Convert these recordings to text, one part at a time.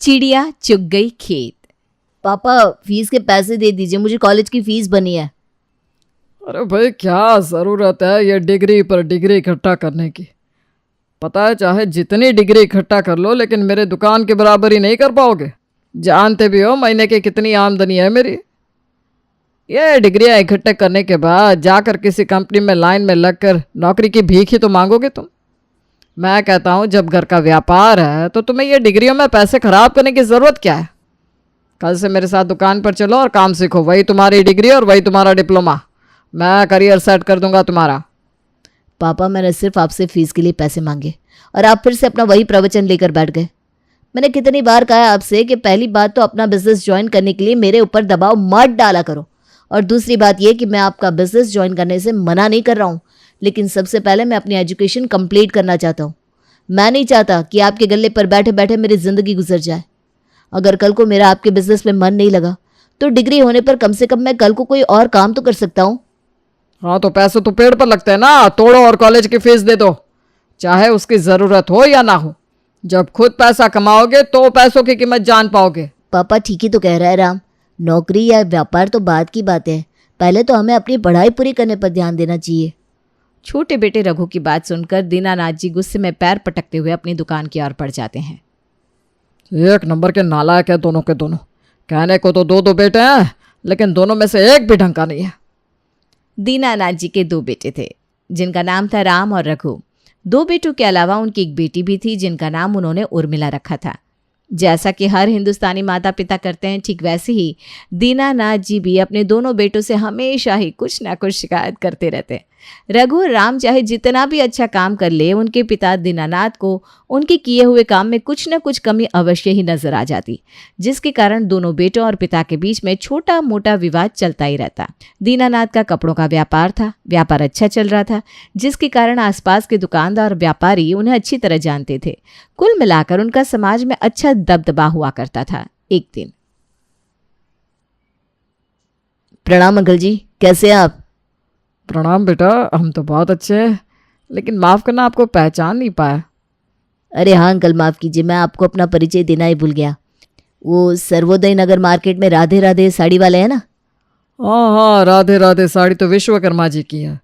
चिड़िया चुग गई खेत। पापा फीस के पैसे दे दीजिए, मुझे कॉलेज की फीस बनी है। अरे भाई क्या ज़रूरत है ये डिग्री पर डिग्री इकट्ठा करने की। पता है चाहे जितनी डिग्री इकट्ठा कर लो लेकिन मेरे दुकान के बराबर ही नहीं कर पाओगे। जानते भी हो महीने की कितनी आमदनी है मेरी। ये डिग्रियां इकट्ठे करने के बाद जाकर किसी कंपनी में लाइन में लगकर नौकरी की भीख ही तो मांगोगे तुम। मैं कहता हूँ जब घर का व्यापार है तो तुम्हें ये डिग्रियों में पैसे खराब करने की ज़रूरत क्या है। कल से मेरे साथ दुकान पर चलो और काम सीखो, वही तुम्हारी डिग्री और वही तुम्हारा डिप्लोमा। मैं करियर सेट कर दूंगा तुम्हारा। पापा मैंने सिर्फ आपसे फीस के लिए पैसे मांगे और आप फिर से अपना वही प्रवचन लेकर बैठ गए। मैंने कितनी बार कहा आपसे कि पहली बात तो अपना बिजनेस ज्वाइन करने के लिए मेरे ऊपर दबाव मत डाला करो, और दूसरी बात यह कि मैं आपका बिजनेस ज्वाइन करने से मना नहीं कर रहा हूँ, लेकिन सबसे पहले मैं अपनी एजुकेशन कंप्लीट करना चाहता हूँ। मैं नहीं चाहता कि आपके गले पर बैठे बैठे मेरी ज़िंदगी गुजर जाए। अगर कल को मेरा आपके बिजनेस में मन नहीं लगा तो डिग्री होने पर कम से कम मैं कल को कोई और काम तो कर सकता हूँ। हाँ तो पैसे तो पेड़ पर लगते हैं ना, तोड़ो और कॉलेज की फीस दे दो, चाहे उसकी ज़रूरत हो या ना हो। जब खुद पैसा कमाओगे तो पैसों की कीमत जान पाओगे। पापा ठीक ही तो कह रहा है राम, नौकरी या व्यापार तो बाद की बात है, पहले तो हमें अपनी पढ़ाई पूरी करने पर ध्यान देना चाहिए। छोटे बेटे रघु की बात सुनकर दीनानाथ जी गुस्से में पैर पटकते हुए अपनी दुकान की ओर बढ़ जाते हैं। एक नंबर के नालायक है दोनों के दोनों। कहने को तो दो दो बेटे हैं लेकिन दोनों में से एक भी ढंग का नहीं है। दीनानाथ जी के दो बेटे थे जिनका नाम था राम और रघु। दो बेटों के अलावा उनकी एक बेटी भी थी जिनका नाम उन्होंने उर्मिला रखा था। जैसा कि हर हिंदुस्तानी माता पिता करते हैं, ठीक वैसे ही दीनानाथ जी भी अपने दोनों बेटों से हमेशा ही कुछ ना कुछ शिकायत करते रहते। रघु और राम चाहे जितना भी अच्छा काम कर ले, उनके पिता दीनानाथ को उनके किए हुए काम में कुछ न कुछ कमी अवश्य ही नजर आ जाती, जिसके कारण दोनों बेटों और पिता के बीच में छोटा मोटा विवाद चलता ही रहता। दीनानाथ का कपड़ों का व्यापार था, व्यापार अच्छा चल रहा था, जिसके कारण आसपास के दुकानदार और व्यापारी उन्हें अच्छी तरह जानते थे। कुल मिलाकर उनका समाज में अच्छा दबदबा हुआ करता था। एक दिन, प्रणाम अंकल जी, कैसे हैं आप? प्रणाम बेटा, हम तो बहुत अच्छे हैं, लेकिन माफ़ करना आपको पहचान नहीं पाया। अरे हाँ अंकल, माफ़ कीजिए, मैं आपको अपना परिचय देना ही भूल गया। वो सर्वोदय नगर मार्केट में राधे राधे साड़ी वाले हैं ना? हाँ हाँ, राधे राधे साड़ी तो विश्वकर्मा जी की है।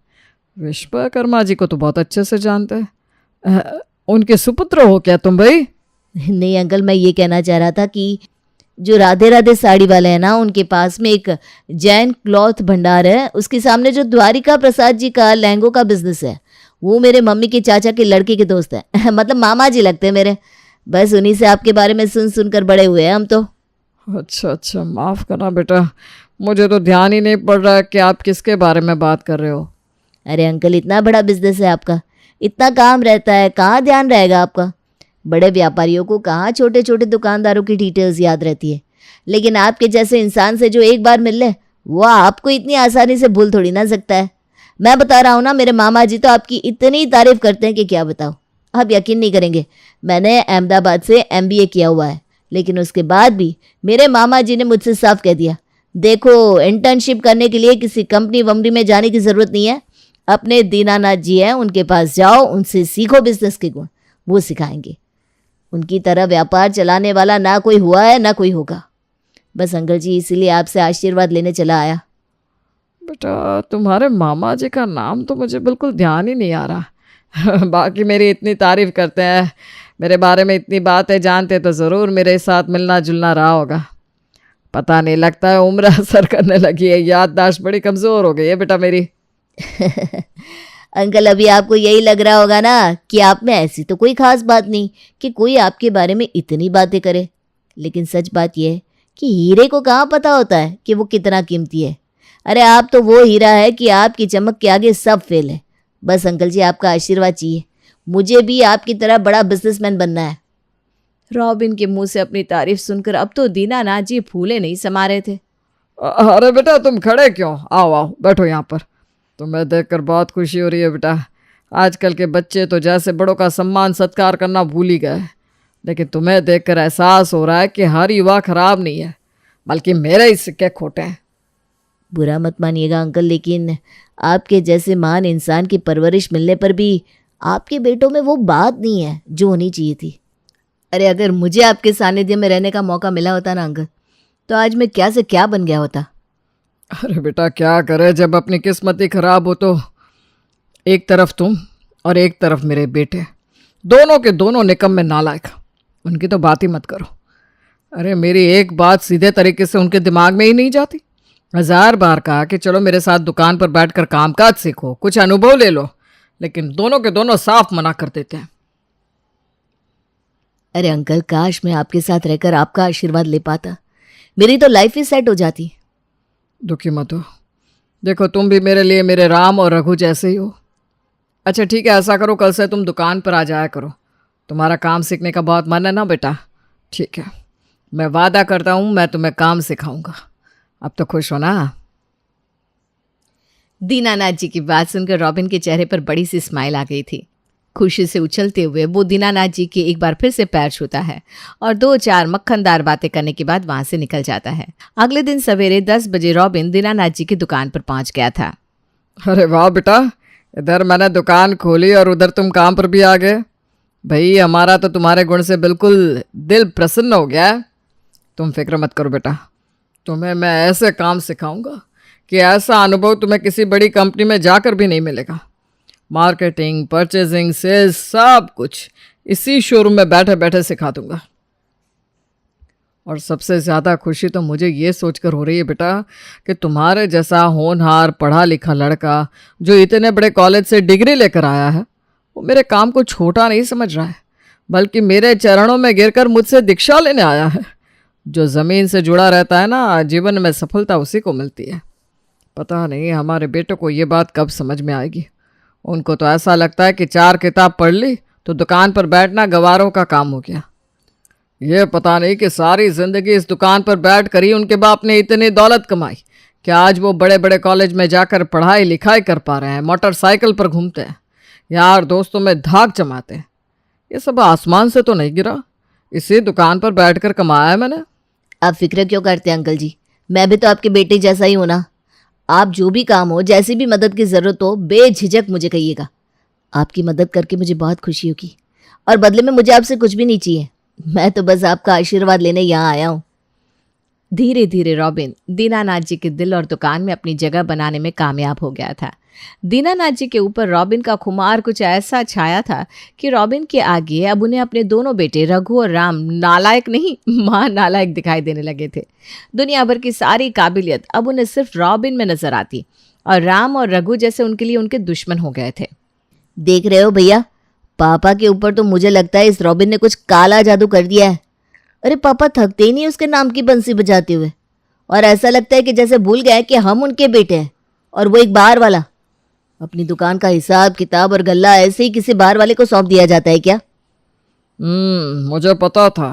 विश्वकर्मा जी को तो बहुत अच्छे से जानते हैं। उनके सुपुत्र हो क्या तुम भाई? नहीं अंकल, मैं ये कहना चाह रहा था कि जो राधे राधे साड़ी वाले हैं ना, उनके पास में एक जैन क्लॉथ भंडार है, उसके सामने जो द्वारिका प्रसाद जी का लहंगों का बिजनेस है, वो मेरे मम्मी के चाचा के लड़के के दोस्त हैं। मतलब मामा जी लगते हैं मेरे। बस उन्हीं से आपके बारे में सुन सुनकर बड़े हुए हैं हम तो। अच्छा अच्छा, माफ़ करना बेटा, मुझे तो ध्यान ही नहीं पड़ रहा है कि आप किसके बारे में बात कर रहे हो। अरे अंकल, इतना बड़ा बिजनेस है आपका, इतना काम रहता है, कहाँ ध्यान रहेगा आपका। बड़े व्यापारियों को कहाँ छोटे छोटे दुकानदारों की डिटेल्स याद रहती है, लेकिन आपके जैसे इंसान से जो एक बार मिल ले, वो आपको इतनी आसानी से भूल थोड़ी ना सकता है। मैं बता रहा हूँ ना, मेरे मामा जी तो आपकी इतनी तारीफ करते हैं कि क्या बताओ। आप यकीन नहीं करेंगे, मैंने अहमदाबाद से MBA किया हुआ है, लेकिन उसके बाद भी मेरे मामा जी ने मुझसे साफ कह दिया, देखो इंटर्नशिप करने के लिए किसी कंपनी वम्पनी में जाने की ज़रूरत नहीं है। अपने दीनानाथ जी हैं, उनके पास जाओ, उनसे सीखो बिजनेस के गुण, वो सिखाएंगे। उनकी तरह व्यापार चलाने वाला ना कोई हुआ है ना कोई होगा। बस अंकल जी, इसीलिए आपसे आशीर्वाद लेने चला आया। बेटा तुम्हारे मामा जी का नाम तो मुझे बिल्कुल ध्यान ही नहीं आ रहा। बाकी मेरी इतनी तारीफ करते हैं, मेरे बारे में इतनी बातें जानते तो ज़रूर मेरे साथ मिलना जुलना रहा होगा। पता नहीं, लगता है उम्र असर करने लगी है, याददाश्त बड़ी कमज़ोर हो गई है बेटा मेरी। अंकल, अभी आपको यही लग रहा होगा ना कि आप में ऐसी तो कोई खास बात नहीं कि कोई आपके बारे में इतनी बातें करे, लेकिन सच बात यह है कि हीरे को कहाँ पता होता है कि वो कितना कीमती है। अरे आप तो वो हीरा है कि आपकी चमक के आगे सब फेल है। बस अंकल जी, आपका आशीर्वाद चाहिए, मुझे भी आपकी तरह बड़ा बिजनेसमैन बनना है। रॉबिन के मुंह से अपनी तारीफ सुनकर अब तो दीनानाथ जी फूले नहीं समा रहे थे। अरे बेटा तुम खड़े क्यों, आओ आओ बैठो यहाँ पर। तुम्हें देखकर बहुत खुशी हो रही है बेटा। आजकल के बच्चे तो जैसे बड़ों का सम्मान सत्कार करना भूल ही गए, लेकिन तुम्हें देखकर एहसास हो रहा है कि हर युवा खराब नहीं है, बल्कि मेरे ही सिक्के खोटे हैं। बुरा मत मानिएगा अंकल, लेकिन आपके जैसे महान इंसान की परवरिश मिलने पर भी आपके बेटों में वो बात नहीं है जो होनी चाहिए थी। अरे अगर मुझे आपके सानिध्य में रहने का मौका मिला होता ना अंकल, तो आज मैं क्या से क्या बन गया होता। अरे बेटा क्या करे, जब अपनी किस्मत ही खराब हो तो एक तरफ तुम और एक तरफ मेरे बेटे, दोनों के दोनों निकम्मे नालायक। उनकी तो बात ही मत करो। अरे मेरी एक बात सीधे तरीके से उनके दिमाग में ही नहीं जाती। 1000 बार कहा कि चलो मेरे साथ दुकान पर बैठकर कामकाज सीखो, कुछ अनुभव ले लो, लेकिन दोनों के दोनों साफ मना कर देते हैं। अरे अंकल, काश मैं आपके साथ रहकर आपका आशीर्वाद ले पाता, मेरी तो लाइफ ही सेट हो जाती। दुखी मत हो, देखो तुम भी मेरे लिए मेरे राम और रघु जैसे ही हो। अच्छा ठीक है, ऐसा करो कल से तुम दुकान पर आ जाया करो। तुम्हारा काम सीखने का बहुत मन है ना बेटा? ठीक है, मैं वादा करता हूँ मैं तुम्हें काम सिखाऊंगा। अब तो खुश हो ना? दीनानाथ जी की बात सुनकर रॉबिन के चेहरे पर बड़ी सी स्माइल आ गई थी। खुशी से उछलते हुए वो दीनानाथ जी के एक बार फिर से पैर छूता है और 2-4 मक्खनदार बातें करने के बाद वहां से निकल जाता है। अगले दिन सवेरे 10 बजे रॉबिन दीनानाथ जी की दुकान पर पहुंच गया था। अरे वाह बेटा, इधर मैंने दुकान खोली और उधर तुम काम पर भी आ गए। भाई हमारा तो तुम्हारे गुण से बिल्कुल दिल प्रसन्न हो गया है। तुम फिक्र मत करो बेटा, तुम्हें मैं ऐसे काम सिखाऊंगा कि ऐसा अनुभव तुम्हें किसी बड़ी कंपनी में जाकर भी नहीं मिलेगा। मार्केटिंग, परचेजिंग, सेल्स, सब कुछ इसी शोरूम में बैठे बैठे सिखा दूंगा। और सबसे ज़्यादा खुशी तो मुझे ये सोचकर हो रही है बेटा कि तुम्हारे जैसा होनहार पढ़ा लिखा लड़का जो इतने बड़े कॉलेज से डिग्री लेकर आया है, वो मेरे काम को छोटा नहीं समझ रहा है, बल्कि मेरे चरणों में गिरकर मुझसे दीक्षा लेने आया है। जो ज़मीन से जुड़ा रहता है ना, जीवन में सफलता उसी को मिलती है। पता नहीं हमारे बेटों को ये बात कब समझ में आएगी। उनको तो ऐसा लगता है कि 4 किताब पढ़ ली तो दुकान पर बैठना गवारों का काम हो गया। ये पता नहीं कि सारी ज़िंदगी इस दुकान पर बैठ कर ही उनके बाप ने इतनी दौलत कमाई कि आज वो बड़े बड़े कॉलेज में जाकर पढ़ाई लिखाई कर पा रहे हैं, मोटरसाइकिल पर घूमते हैं, यार दोस्तों में धाक जमाते हैं। ये सब आसमान से तो नहीं गिरा, इसी दुकान पर बैठकर कमाया है मैंने। आप फिक्र क्यों करते हैं अंकल जी, मैं भी तो आपके बेटे जैसा ही हूं ना। आप जो भी काम हो, जैसी भी मदद की ज़रूरत हो, बेझिझक मुझे कहिएगा। आपकी मदद करके मुझे बहुत खुशी होगी और बदले में मुझे आपसे कुछ भी नहीं चाहिए। मैं तो बस आपका आशीर्वाद लेने यहाँ आया हूँ। धीरे धीरे रॉबिन दीनानाथ जी के दिल और दुकान में अपनी जगह बनाने में कामयाब हो गया था। दीनानाथ जी के ऊपर रॉबिन का खुमार कुछ ऐसा छाया था कि रॉबिन के आगे अब उन्हें अपने दोनों बेटे रघु और राम नालायक नहीं, मां नालायक दिखाई देने लगे थे। दुनिया भर की सारी काबिलियत अब उन्हें सिर्फ रॉबिन में नजर आती और राम और रघु जैसे उनके लिए उनके दुश्मन हो गए थे। देख रहे हो भैया, पापा के ऊपर तो मुझे लगता है इस रॉबिन ने कुछ काला जादू कर दिया है। अरे पापा थकते ही नहीं उसके नाम की बंसी बजाते हुए, और ऐसा लगता है कि जैसे भूल गए कि हम उनके बेटे हैं और वो एक बाहर वाला। अपनी दुकान का हिसाब किताब और गल्ला ऐसे ही किसी बाहर वाले को सौंप दिया जाता है क्या? मुझे पता था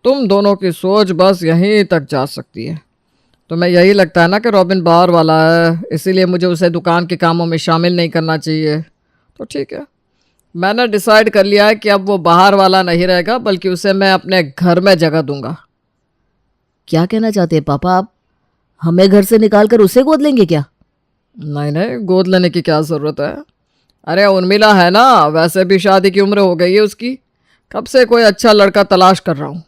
तुम दोनों की सोच बस यहीं तक जा सकती है। तुम्हें यही लगता है ना कि रॉबिन बाहर वाला है, इसीलिए मुझे उसे दुकान के कामों में शामिल नहीं करना चाहिए। तो ठीक है, मैंने डिसाइड कर लिया है कि अब वो बाहर वाला नहीं रहेगा, बल्कि उसे मैं अपने घर में जगह दूंगा। क्या कहना चाहते हैं पापा आप? हमें घर से निकाल कर उसे गोद लेंगे क्या? नहीं नहीं, गोद लेने की क्या ज़रूरत है। अरे उर्मिला है ना, वैसे भी शादी की उम्र हो गई है उसकी। कब से कोई अच्छा लड़का तलाश कर रहा हूँ।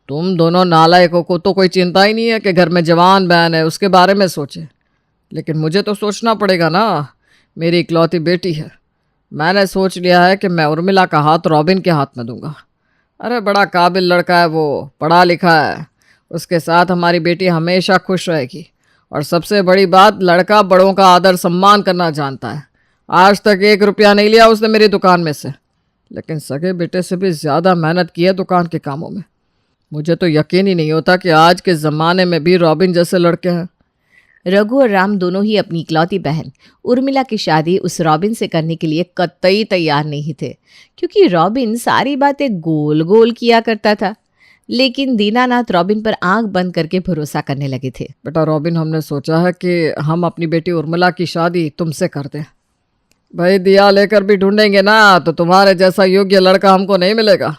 तुम दोनों नालायकों को तो कोई चिंता ही नहीं है कि घर में जवान बहन है, उसके बारे में सोचे, लेकिन मुझे तो सोचना पड़ेगा ना, मेरी इकलौती बेटी है। मैंने सोच लिया है कि मैं उर्मिला का हाथ रॉबिन के हाथ में दूंगा। अरे बड़ा काबिल लड़का है वो, पढ़ा लिखा है, उसके साथ हमारी बेटी हमेशा खुश रहेगी। और सबसे बड़ी बात, लड़का बड़ों का आदर सम्मान करना जानता है। आज तक 1 रुपया नहीं लिया उसने मेरी दुकान में से, लेकिन सगे बेटे से भी ज़्यादा मेहनत की है दुकान के कामों में। मुझे तो यकीन ही नहीं होता कि आज के ज़माने में भी रॉबिन जैसे लड़के हैं। रघु और राम दोनों ही अपनी इकलौती बहन उर्मिला की शादी उस रॉबिन से करने के लिए कतई तैयार नहीं थे, क्योंकि रॉबिन सारी बातें गोल गोल किया करता था। लेकिन दीनानाथ रॉबिन पर आंख बंद करके भरोसा करने लगे थे। बेटा रॉबिन, हमने सोचा है कि हम अपनी बेटी उर्मिला की शादी तुमसे कर दें। भाई दिया लेकर भी ढूंढेंगे ना तो तुम्हारे जैसा योग्य लड़का हमको नहीं मिलेगा।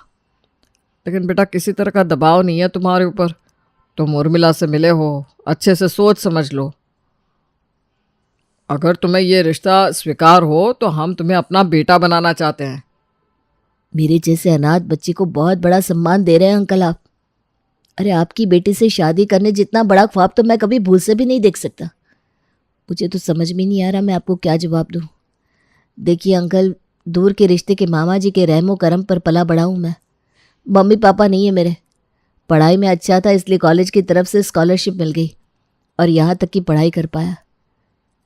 लेकिन बेटा किसी तरह का दबाव नहीं है तुम्हारे ऊपर, तुम उर्मिला से मिले हो, अच्छे से सोच समझ लो। अगर तुम्हें ये रिश्ता स्वीकार हो तो हम तुम्हें अपना बेटा बनाना चाहते हैं। मेरे जैसे अनाथ बच्चे को बहुत बड़ा सम्मान दे रहे हैं अंकल आप। अरे आपकी बेटी से शादी करने जितना बड़ा ख्वाब तो मैं कभी भूल से भी नहीं देख सकता। मुझे तो समझ में नहीं आ रहा मैं आपको क्या जवाब दूँ। देखिए अंकल, दूर के रिश्ते के मामा जी के रहमो करम पर पला बड़ा हूँ मैं। मम्मी पापा नहीं है मेरे। पढ़ाई में अच्छा था इसलिए कॉलेज की तरफ से स्कॉलरशिप मिल गई और यहाँ तक की पढ़ाई कर पाया।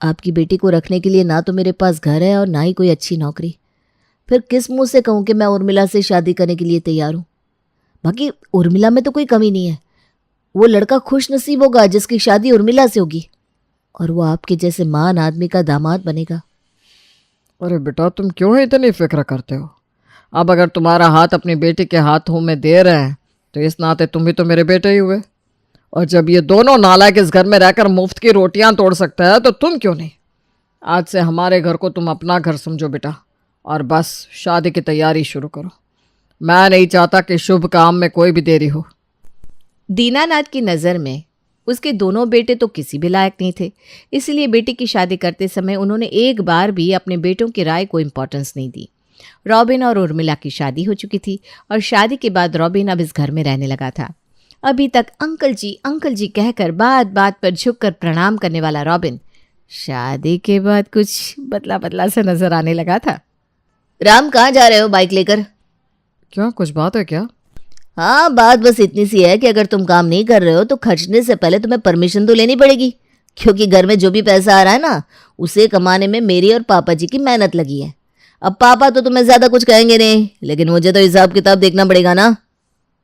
आपकी बेटी को रखने के लिए ना तो मेरे पास घर है और ना ही कोई अच्छी नौकरी। फिर किस मुंह से कहूँ कि मैं उर्मिला से शादी करने के लिए तैयार हूँ। बाकी उर्मिला में तो कोई कमी नहीं है। वो लड़का खुश नसीब होगा जिसकी शादी उर्मिला से होगी और वो आपके जैसे महान आदमी का दामाद बनेगा। अरे बेटा, तुम क्यों इतनी फिक्र करते हो? अब अगर तुम्हारा हाथ अपनी बेटी के हाथों में दे रहे हैं तो इस नाते तुम भी तो मेरे बेटे ही हुए। और जब ये दोनों नालायक इस घर में रहकर मुफ्त की रोटियां तोड़ सकते हैं तो तुम क्यों नहीं? आज से हमारे घर को तुम अपना घर समझो बेटा, और बस शादी की तैयारी शुरू करो। मैं नहीं चाहता कि शुभ काम में कोई भी देरी हो। दीनानाथ की नज़र में उसके दोनों बेटे तो किसी भी लायक नहीं थे, इसलिए बेटी की शादी करते समय उन्होंने एक बार भी अपने बेटों की राय को इम्पोर्टेंस नहीं दी। रॉबिन और उर्मिला की शादी हो चुकी थी और शादी के बाद रॉबिन अब इस घर में रहने लगा था। अभी तक अंकल जी कहकर बात बात पर झुककर प्रणाम करने वाला रॉबिन शादी के बाद कुछ बदला बदला सा नजर आने लगा था। राम, कहाँ जा रहे हो बाइक लेकर? क्या कुछ बात है क्या? हाँ, बात बस इतनी सी है कि अगर तुम काम नहीं कर रहे हो तो खर्चने से पहले तुम्हें परमिशन तो लेनी पड़ेगी, क्योंकि घर में जो भी पैसा आ रहा है ना उसे कमाने में मेरी और पापा जी की मेहनत लगी है। अब पापा तो तुम्हें ज़्यादा कुछ कहेंगे नहीं, लेकिन मुझे तो हिसाब किताब देखना पड़ेगा ना।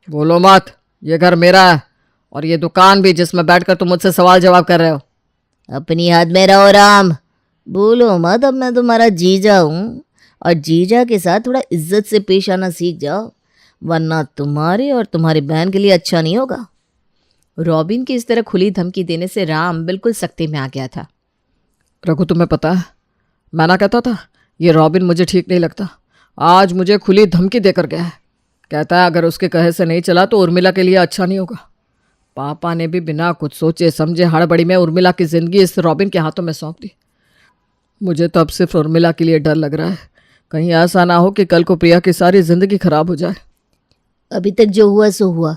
बोलो मत, ये घर मेरा है और ये दुकान भी जिसमें बैठकर तुम मुझसे सवाल जवाब कर रहे हो। अपनी याद में रहो राम, बोलो मत। अब मैं तुम्हारा जीजा हूँ और जीजा के साथ थोड़ा इज्जत से पेश आना सीख जाओ, वरना तुम्हारे और तुम्हारी बहन के लिए अच्छा नहीं होगा। रॉबिन की इस तरह खुली धमकी देने से राम बिल्कुल सख्ते में आ गया था। रघु, तुम्हें पता है मैं ना कहता था ये रॉबिन मुझे ठीक नहीं लगता। आज मुझे खुली धमकी देकर गया है। कहता है अगर उसके कहे से नहीं चला तो उर्मिला के लिए अच्छा नहीं होगा। पापा ने भी बिना कुछ सोचे समझे हड़बड़ी में उर्मिला की ज़िंदगी इस रॉबिन के हाथों में सौंप दी। मुझे तो अब सिर्फ उर्मिला के लिए डर लग रहा है, कहीं ऐसा ना हो कि कल को प्रिया की सारी ज़िंदगी खराब हो जाए। अभी तक जो हुआ सो हुआ,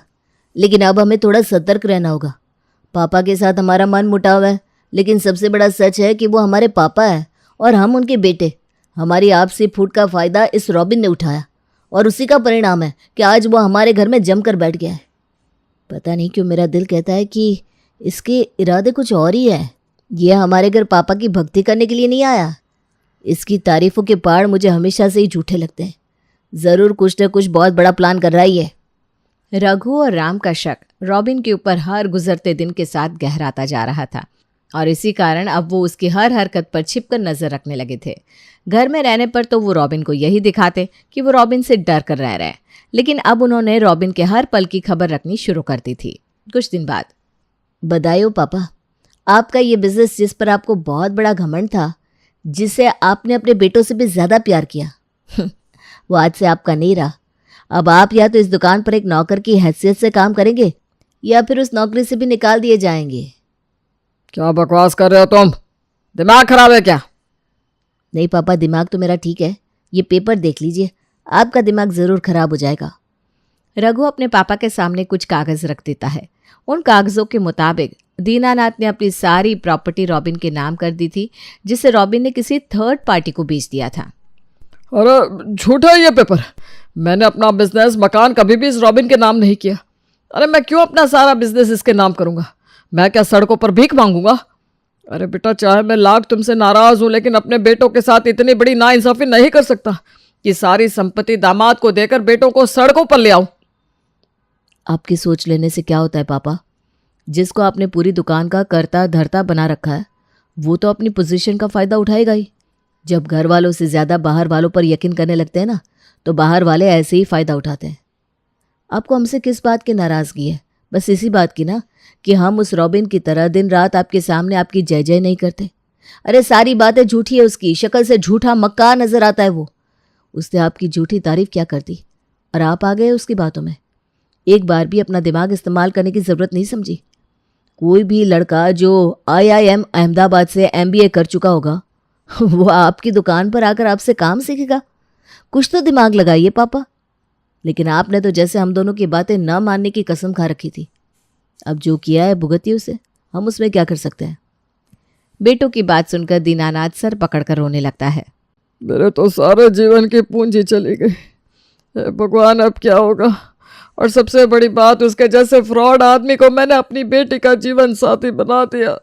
लेकिन अब हमें थोड़ा सतर्क रहना होगा। पापा के साथ हमारा मन मुटाव है, लेकिन सबसे बड़ा सच है कि वो हमारे पापा है और हम उनके बेटे। हमारी आपसी फूट का फ़ायदा इस रॉबिन ने उठाया और उसी का परिणाम है कि आज वो हमारे घर में जमकर बैठ गया है। पता नहीं क्यों मेरा दिल कहता है कि इसके इरादे कुछ और ही है। ये हमारे घर पापा की भक्ति करने के लिए नहीं आया। इसकी तारीफ़ों के पहाड़ मुझे हमेशा से ही झूठे लगते हैं। ज़रूर कुछ न कुछ बहुत बड़ा प्लान कर रहा है ये। रघु और राम का शक रॉबिन के ऊपर हर गुजरते दिन के साथ गहराता जा रहा था और इसी कारण अब वो उसकी हर हरकत पर छिपकर नजर रखने लगे थे। घर में रहने पर तो वो रॉबिन को यही दिखाते कि वो रॉबिन से डर कर रह रहे हैं, लेकिन अब उन्होंने रॉबिन के हर पल की खबर रखनी शुरू कर दी थी। कुछ दिन बाद, बधाई हो पापा, आपका ये बिजनेस जिस पर आपको बहुत बड़ा घमंड था, जिसे आपने अपने बेटों से भी ज़्यादा प्यार किया, वो आज से आपका नहीं रहा। अब आप या तो इस दुकान पर एक नौकर की हैसियत से काम करेंगे या फिर उस नौकरी से भी निकाल दिए जाएंगे। क्या बकवास कर रहे हो तुम? दिमाग खराब है क्या? नहीं पापा, दिमाग तो मेरा ठीक है। ये पेपर देख लीजिए, आपका दिमाग ज़रूर खराब हो जाएगा। रघु अपने पापा के सामने कुछ कागज़ रख देता है। उन कागज़ों के मुताबिक दीनानाथ ने अपनी सारी प्रॉपर्टी रॉबिन के नाम कर दी थी, जिसे रॉबिन ने किसी थर्ड पार्टी को बेच दिया था। अरे झूठा है ये पेपर। मैंने अपना बिजनेस मकान कभी भी इस रॉबिन के नाम नहीं किया। अरे मैं क्यों अपना सारा बिजनेस इसके नाम करूंगा? मैं क्या सड़कों पर भीख मांगूंगा? अरे बेटा, चाहे मैं लाख तुमसे नाराज हूं, लेकिन अपने बेटों के साथ इतनी बड़ी नाइंसाफी नहीं कर सकता कि सारी संपत्ति दामाद को देकर बेटों को सड़कों पर ले आऊं। आपकी सोच लेने से क्या होता है पापा? जिसको आपने पूरी दुकान का करता धरता बना रखा है, वो तो अपनी पोजीशन का फ़ायदा उठाएगा ही। जब घर वालों से ज़्यादा बाहर वालों पर यकीन करने लगते हैं ना, तो बाहर वाले ऐसे ही फ़ायदा उठाते हैं। आपको हमसे किस बात की नाराज़गी है? बस इसी बात की ना कि हम उस रॉबिन की तरह दिन रात आपके सामने आपकी जय जय नहीं करते। अरे सारी बातें झूठी है, उसकी शक्ल से झूठा मक्कार नज़र आता है वो। उसने आपकी झूठी तारीफ क्या कर दी और आप आ गए उसकी बातों में। एक बार भी अपना दिमाग इस्तेमाल करने की ज़रूरत नहीं समझी। कोई भी लड़का जो IIM अहमदाबाद से MBA कर चुका होगा, वो आपकी दुकान पर आकर आपसे काम सीखेगा? कुछ तो दिमाग लगाइए पापा, लेकिन आपने तो जैसे हम दोनों की बातें न मानने की कसम खा रखी थी। अब जो किया है भुगतिए उसे, हम उसमें क्या कर सकते हैं। बेटों की बात सुनकर दीनानाथ सर पकड़कर रोने लगता है। मेरे तो सारे जीवन की पूंजी चली गई। हे भगवान, अब क्या होगा। और सबसे बड़ी बात, उसके जैसे फ्रॉड आदमी को मैंने अपनी बेटी का जीवन साथी बना दिया।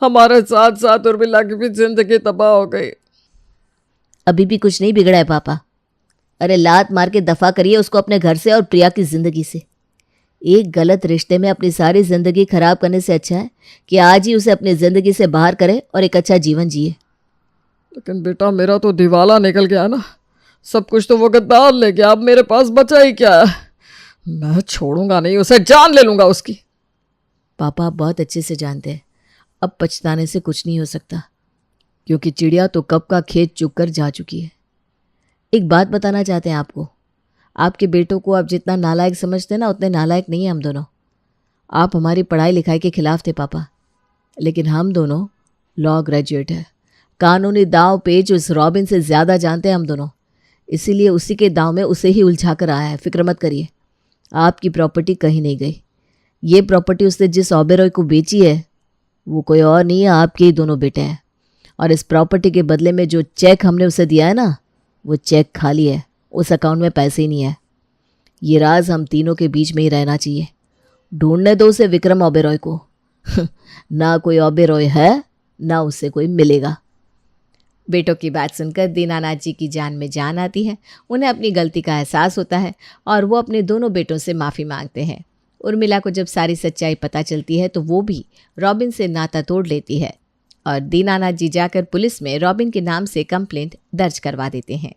हमारे साथ साथ उर्मिला की भी जिंदगी तबाह हो गई। अभी भी कुछ नहीं बिगड़ा है पापा। अरे लात मार के दफा करिए उसको अपने घर से और प्रिया की जिंदगी से। एक गलत रिश्ते में अपनी सारी जिंदगी खराब करने से अच्छा है कि आज ही उसे अपनी जिंदगी से बाहर करे और एक अच्छा जीवन जिए। लेकिन बेटा, मेरा तो दिवाला निकल गया ना। सब कुछ तो वो गद्दार ले गया, अब मेरे पास बचा ही क्या है। मैं छोड़ूंगा नहीं उसे, जान ले लूंगा उसकी। पापा आप बहुत अच्छे से जानते हैं अब पछताने से कुछ नहीं हो सकता, क्योंकि चिड़िया तो कब का खेत चुग कर जा चुकी है। एक बात बताना चाहते हैं आपको, आपके बेटों को आप जितना नालायक समझते हैं ना, उतने नालायक नहीं हैं हम दोनों। आप हमारी पढ़ाई लिखाई के खिलाफ थे पापा, लेकिन हम दोनों लॉ ग्रेजुएट हैं। कानूनी दांव पेच उस रॉबिन से ज़्यादा जानते हैं हम दोनों, इसीलिए उसी के दांव में उसे ही उलझा कर आया है। फिक्र मत करिए, आपकी प्रॉपर्टी कहीं नहीं गई। ये प्रॉपर्टी उसने जिस ओबेरॉय को बेची है वो कोई और नहीं है, आपके ही दोनों बेटे हैं। और इस प्रॉपर्टी के बदले में जो चेक हमने उसे दिया है ना, वो चेक खाली है, उस अकाउंट में पैसे ही नहीं है। ये राज हम तीनों के बीच में ही रहना चाहिए। ढूंढने दो उसे विक्रम ओबेरॉय को। ना कोई ओबेरॉय है, ना उससे कोई मिलेगा। बेटों की बात सुनकर दीनानाथ जी की जान में जान आती है। उन्हें अपनी गलती का एहसास होता है और वो अपने दोनों बेटों से माफ़ी मांगते हैं। उर्मिला को जब सारी सच्चाई पता चलती है तो वो भी रॉबिन से नाता तोड़ लेती है और दीनानाथ जी जाकर पुलिस में रॉबिन के नाम से कंप्लेंट दर्ज करवा देते हैं।